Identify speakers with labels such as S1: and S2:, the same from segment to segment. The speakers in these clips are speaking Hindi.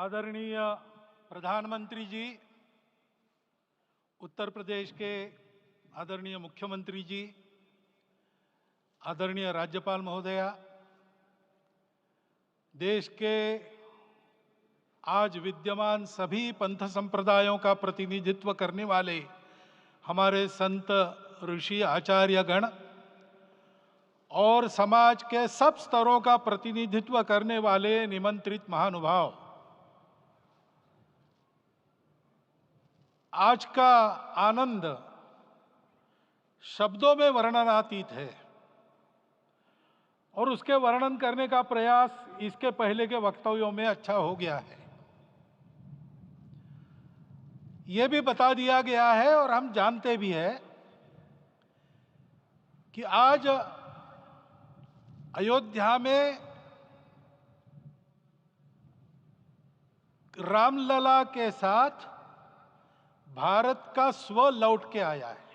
S1: आदरणीय प्रधानमंत्री जी, उत्तर प्रदेश के आदरणीय मुख्यमंत्री जी, आदरणीय राज्यपाल महोदया, देश के आज विद्यमान सभी पंथ संप्रदायों का प्रतिनिधित्व करने वाले हमारे संत ऋषि आचार्य गण और समाज के सब स्तरों का प्रतिनिधित्व करने वाले निमंत्रित महानुभाव, आज का आनंद शब्दों में वर्णनातीत है और उसके वर्णन करने का प्रयास इसके पहले के वक्तव्यों में अच्छा हो गया है। यह भी बता दिया गया है और हम जानते भी हैं कि आज अयोध्या में रामलला के साथ भारत का स्व लौट के आया है।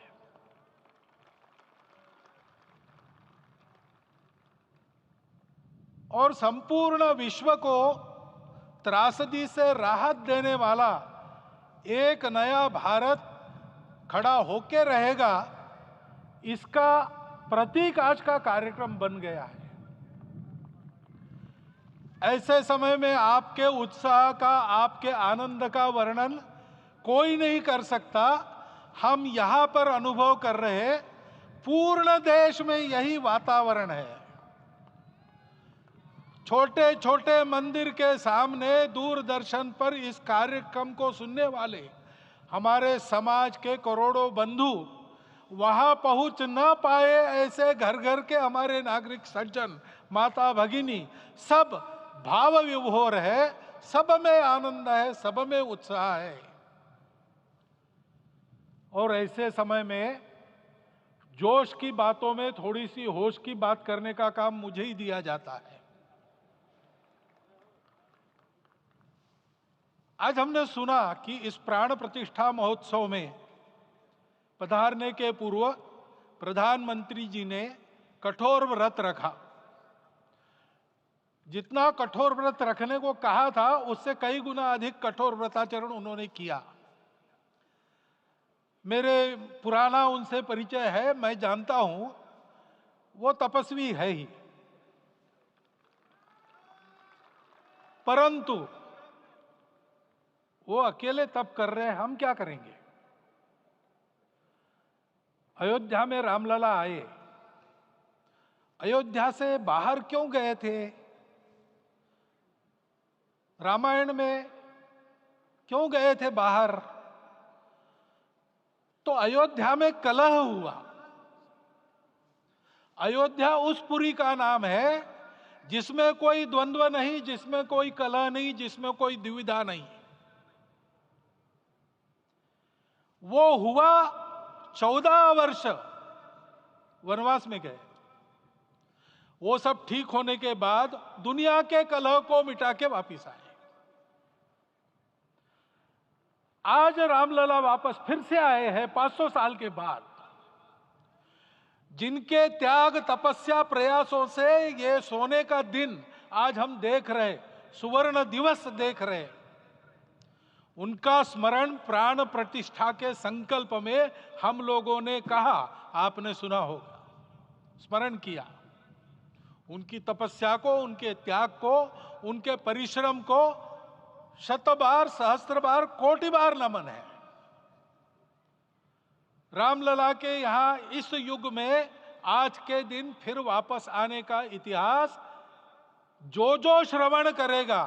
S1: और संपूर्ण विश्व को त्रासदी से राहत देने वाला एक नया भारत खड़ा होके रहेगा, इसका प्रतीक आज का कार्यक्रम बन गया है। ऐसे समय में आपके उत्साह का, आपके आनंद का वर्णन कोई नहीं कर सकता। हम यहां पर अनुभव कर रहे, पूर्ण देश में यही वातावरण है। छोटे छोटे मंदिर के सामने दूरदर्शन पर इस कार्यक्रम को सुनने वाले हमारे समाज के करोड़ों बंधु वहां पहुंच न पाए, ऐसे घर घर के हमारे नागरिक सज्जन, माता भगिनी सब भाव विभोर है, सब में आनंद है, सब में उत्साह है। और ऐसे समय में जोश की बातों में थोड़ी सी होश की बात करने का काम मुझे ही दिया जाता है। आज हमने सुना कि इस प्राण प्रतिष्ठा महोत्सव में पधारने के पूर्व प्रधानमंत्री जी ने कठोर व्रत रखा। जितना कठोर व्रत रखने को कहा था, उससे कई गुना अधिक कठोर व्रताचरण उन्होंने किया। मेरे पुराना उनसे परिचय है, मैं जानता हूं वो तपस्वी है ही, परंतु वो अकेले तप कर रहे हैं, हम क्या करेंगे। अयोध्या में रामलला आए, अयोध्या से बाहर क्यों गए थे, रामायण में क्यों गए थे बाहर, तो अयोध्या में कलह हुआ। अयोध्या उस पुरी का नाम है जिसमें कोई द्वंद्व नहीं, जिसमें कोई कलह नहीं, जिसमें कोई दुविधा नहीं। वो हुआ 14 वर्ष वनवास में गए। वो सब ठीक होने के बाद दुनिया के कलह को मिटा के वापिस आए। आज रामलला वापस फिर से आए हैं 500 साल के बाद। जिनके त्याग, तपस्या, प्रयासों से ये सोने का दिन आज हम देख रहे, सुवर्ण दिवस देख रहे, उनका स्मरण प्राण प्रतिष्ठा के संकल्प में हम लोगों ने कहा, आपने सुना होगा, स्मरण किया। उनकी तपस्या को, उनके त्याग को, उनके परिश्रम को शत बार, सहस्त्र बार, कोटि बार नमन है। रामलला के यहां इस युग में आज के दिन फिर वापस आने का इतिहास जो जो श्रवण करेगा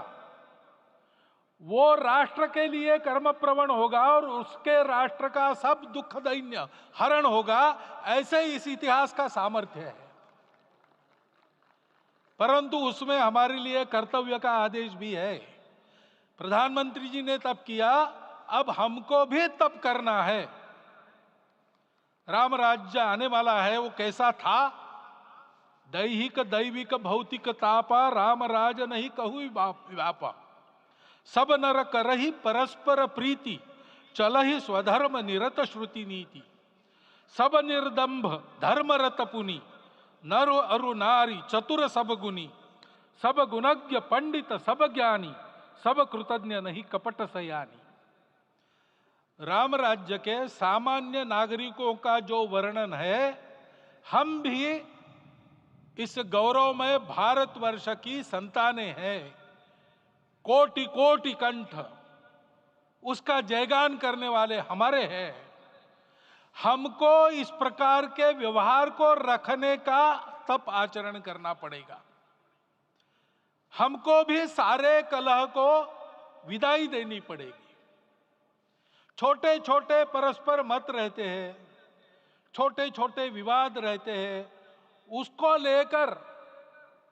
S1: वो राष्ट्र के लिए कर्म प्रवण होगा और उसके राष्ट्र का सब दुख दैन्य हरण होगा। ऐसे इस इतिहास का सामर्थ्य है। परंतु उसमें हमारे लिए कर्तव्य का आदेश भी है। प्रधानमंत्री जी ने तप किया, अब हमको भी तप करना है। राम राज्य आने वाला है, वो कैसा था, दैहिक दैविक भौतिक तापा, राम राज नहीं कहु व्यापा, सब नर करहि परस्पर प्रीति, चलहि स्वधर्म निरत श्रुति नीति, सब निर्दंभ धर्म रत पुनि, नर अरु नारी चतुर सब गुनी, सब गुणज्ञ पंडित सब ज्ञानी, सब कृतज्ञ नहीं कपट सयानी। राम राज्य के सामान्य नागरिकों का जो वर्णन है, हम भी इस गौरवमय भारतवर्ष की संतानें हैं। कोटि कोटि कंठ उसका जयगान करने वाले हमारे हैं। हमको इस प्रकार के व्यवहार को रखने का तप आचरण करना पड़ेगा। हमको भी सारे कलह को विदाई देनी पड़ेगी। छोटे छोटे परस्पर मत रहते हैं, छोटे छोटे विवाद रहते हैं, उसको लेकर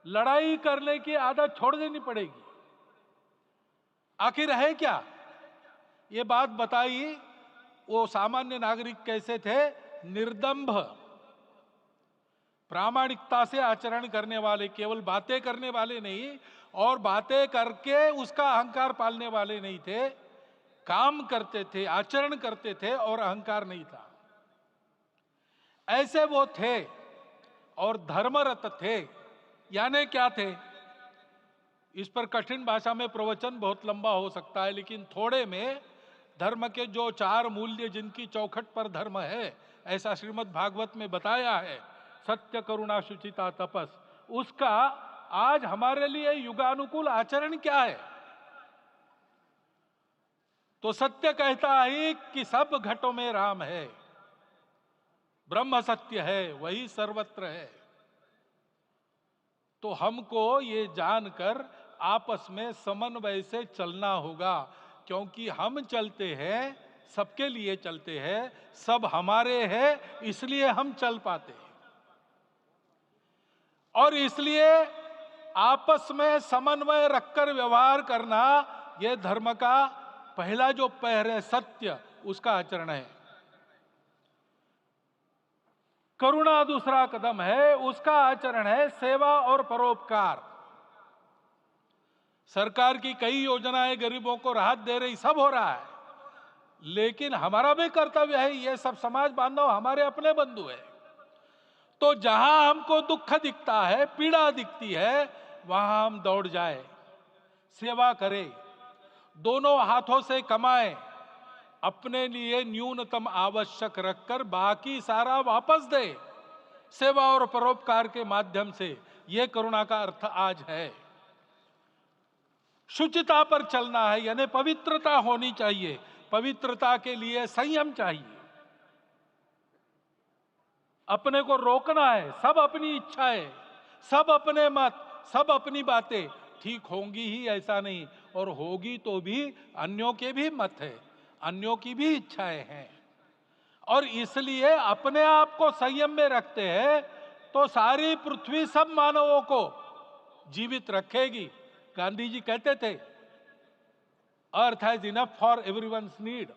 S1: लड़ाई करने की आदत छोड़ देनी पड़ेगी। आखिर है क्या? ये बात बताई, वो सामान्य नागरिक कैसे थे? निर्दंभ, प्रामाणिकता से आचरण करने वाले, केवल बातें करने वाले नहीं और बातें करके उसका अहंकार पालने वाले नहीं थे। काम करते थे, आचरण करते थे और अहंकार नहीं था, ऐसे वो थे। और धर्मरत थे, यानी क्या थे? इस पर कठिन भाषा में प्रवचन बहुत लंबा हो सकता है, लेकिन थोड़े में धर्म के जो 4 मूल्य जिनकी चौखट पर धर्म है, ऐसा श्रीमद् भागवत में बताया है, सत्य करुणा शुचिता तपस, उसका आज हमारे लिए युगानुकूल आचरण क्या है? तो सत्य कहता है कि सब घटों में राम है, ब्रह्म सत्य है, वही सर्वत्र है। तो हमको ये जानकर आपस में समन्वय से चलना होगा, क्योंकि हम चलते हैं, सबके लिए चलते हैं, सब हमारे हैं, इसलिए हम चल पाते हैं। और इसलिए आपस में समन्वय रखकर व्यवहार करना, यह धर्म का पहला जो पैर है, सत्य, उसका आचरण है। करुणा दूसरा कदम है, उसका आचरण है सेवा और परोपकार। सरकार की कई योजनाएं गरीबों को राहत दे रही, सब हो रहा है, लेकिन हमारा भी कर्तव्य है, ये सब समाज बांधव हमारे अपने बंधु है। तो जहां हमको दुख दिखता है, पीड़ा दिखती है, वहां हम दौड़ जाए, सेवा करें, दोनों हाथों से कमाएं, अपने लिए न्यूनतम आवश्यक रखकर बाकी सारा वापस दे, सेवा और परोपकार के माध्यम से। यह करुणा का अर्थ आज है। शुचिता पर चलना है, यानी पवित्रता होनी चाहिए। पवित्रता के लिए संयम चाहिए, अपने को रोकना है। सब अपनी इच्छाएं, सब अपने मत, सब अपनी बातें ठीक होंगी ही ऐसा नहीं, और होगी तो भी अन्यों के भी मत है, अन्यों की भी इच्छाएं हैं। और इसलिए अपने आप को संयम में रखते हैं तो सारी पृथ्वी सब मानवों को जीवित रखेगी। गांधी जी कहते थे, earth has enough for everyone's need,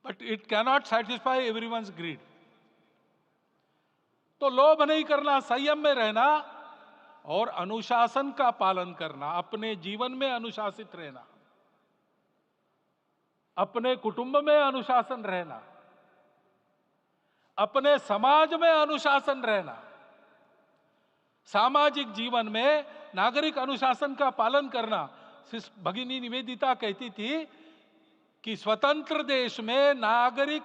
S1: but it cannot satisfy everyone's greed. तो लोभ नहीं करना, संयम में रहना और अनुशासन का पालन करना, अपने जीवन में अनुशासित रहना, अपने कुटुंब में अनुशासन रहना, अपने समाज में अनुशासन रहना। सामाजिक जीवन में नागरिक अनुशासन का पालन करना। भगिनी निवेदिता कहती थी कि स्वतंत्र देश में नागरिक